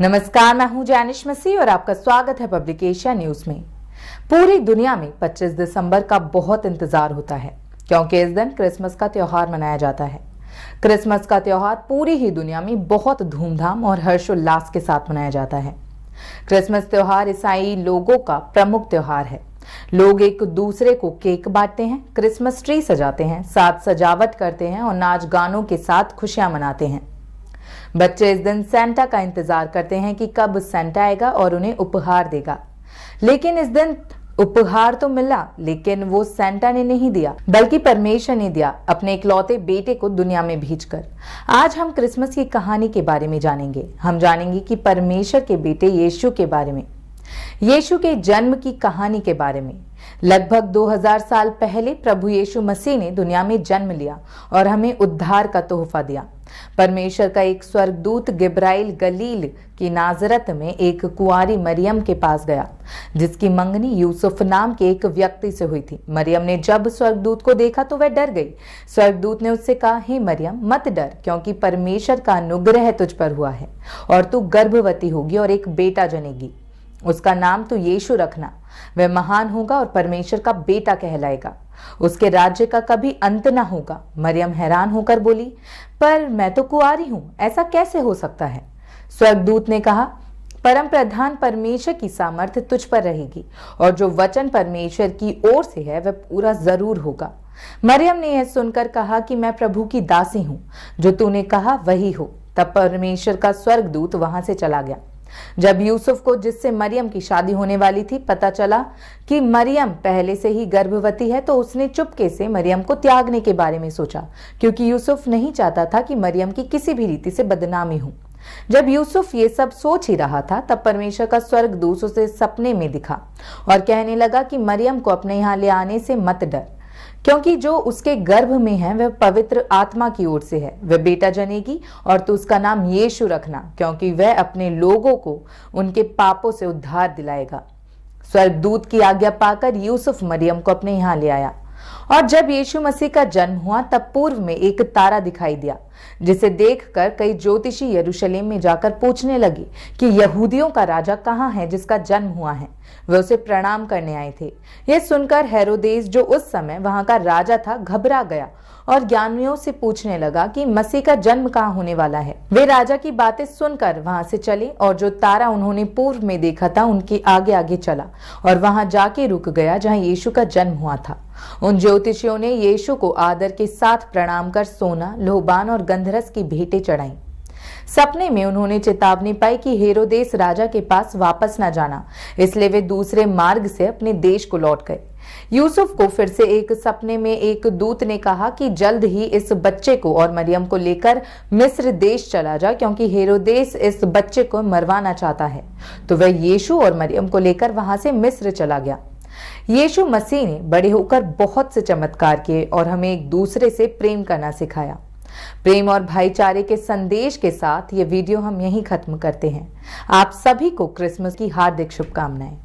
नमस्कार, मैं हूं जैनिश मसीह और आपका स्वागत है पब्लिक एशिया न्यूज में। पूरी दुनिया में 25 दिसंबर का बहुत इंतजार होता है क्योंकि इस दिन क्रिसमस का त्योहार मनाया जाता है। क्रिसमस का त्योहार पूरी ही दुनिया में बहुत धूमधाम और हर्षोल्लास के साथ मनाया जाता है। क्रिसमस त्योहार ईसाई लोगों का प्रमुख त्योहार है। लोग एक दूसरे को केक बांटते हैं, क्रिसमस ट्री सजाते हैं, साथ सजावट करते हैं और नाच गानों के साथ खुशियां मनाते हैं। बच्चे इस दिन सेंटा का इंतजार करते हैं कि कब सेंटा आएगा और उन्हें उपहार देगा। लेकिन इस दिन उपहार तो मिला, लेकिन वो सेंटा ने नहीं दिया बल्कि परमेश्वर ने दिया, अपने इकलौते बेटे को दुनिया में भेजकर। आज हम क्रिसमस की कहानी के बारे में जानेंगे। हम जानेंगे कि परमेश्वर के बेटे यीशु के बारे में, यीशु के जन्म की कहानी के बारे में। लगभग 2000 साल पहले प्रभु यीशु मसीह ने दुनिया में जन्म लिया और हमें उद्धार का तोहफा दिया। परमेश्वर का एक स्वर्गदूत गिब्राइल गलील की नाजरत में एक कुंवारी मरियम के पास गया, जिसकी मंगनी यूसुफ नाम के एक व्यक्ति से हुई थी। मरियम ने जब स्वर्गदूत को देखा तो वह डर गई। स्वर्गदूत ने उससे कहा, हे मरियम, मत डर, क्योंकि परमेश्वर का अनुग्रह तुझ पर हुआ है और तू गर्भवती होगी और एक बेटा जनेगी। उसका नाम तो यीशु रखना। वह महान होगा और परमेश्वर का बेटा कहलाएगा। उसके राज्य का कभी अंत ना होगा। मरियम हैरान होकर बोली, पर मैं तो कुंवारी हूं, ऐसा कैसे हो सकता है? स्वर्गदूत ने कहा, परम प्रधान परमेश्वर की सामर्थ्य तुझ पर रहेगी और जो वचन परमेश्वर की ओर से है वह पूरा जरूर होगा। मरियम ने यह सुनकर कहा कि मैं प्रभु की दासी हूं, जो तूने कहा वही हो। तब परमेश्वर का स्वर्गदूत वहां से चला गया। जब यूसुफ को, जिससे मरियम की शादी होने वाली थी, पता चला कि मरियम पहले से ही गर्भवती है, तो उसने चुपके से मरियम को त्यागने के बारे में सोचा, क्योंकि यूसुफ नहीं चाहता था कि मरियम की किसी भी रीति से बदनामी हो। जब यूसुफ ये सब सोच ही रहा था, तब परमेश्वर का स्वर्गदूत उसे सपने में दिखा और कहने लगा कि मरियम को अपने यहाँ ले आने से मत डर, क्योंकि जो उसके गर्भ में है वह पवित्र आत्मा की ओर से है। वह बेटा जनेगी और तू उसका नाम यीशु रखना, क्योंकि वह अपने लोगों को उनके पापों से उद्धार दिलाएगा। स्वर्गदूत की आज्ञा पाकर यूसुफ मरियम को अपने यहाँ ले आया और जब यीशु मसीह का जन्म हुआ तब पूर्व में एक तारा दिखाई दिया, जिसे देखकर कई ज्योतिषी यरूशलेम में जाकर पूछने लगे कि यहूदियों का राजा कहाँ है जिसका जन्म हुआ है। वे उसे प्रणाम करने आए थे। यह सुनकर हेरोदेस, जो उस समय वहां का राजा था, घबरा गया और ज्ञानियों से पूछने लगा कि मसीह का जन्म कहाँ होने वाला है। वे राजा की बातें सुनकर वहां से चले और जो तारा उन्होंने पूर्व में देखा था उनके आगे आगे चला और वहां जाके रुक गया जहां यीशु का जन्म हुआ था। उन ज्योतिषियों ने यीशु को आदर के साथ प्रणाम कर सोना, लोबान और गंधरस की भेंटें चढ़ाई। सपने में उन्होंने चेतावनी पाई कि हेरोदेस राजा के पास वापस न जाना, इसलिए वे दूसरे मार्ग से अपने देश को लौट गए। यूसुफ को फिर से एक सपने में एक दूत ने कहा कि जल्द ही इस बच्चे को और मरियम को लेकर मिस्र देश चला जा, क्योंकि हेरोदेस इस बच्चे को मरवाना चाहता है। तो वह यीशु और मरियम को लेकर वहां से मिस्र चला गया। यीशु मसीह ने बड़े होकर बहुत से चमत्कार किए और हमें एक दूसरे से प्रेम करना सिखाया। प्रेम और भाईचारे के संदेश के साथ ये वीडियो हम यहीं खत्म करते हैं। आप सभी को क्रिसमस की हार्दिक शुभकामनाएं।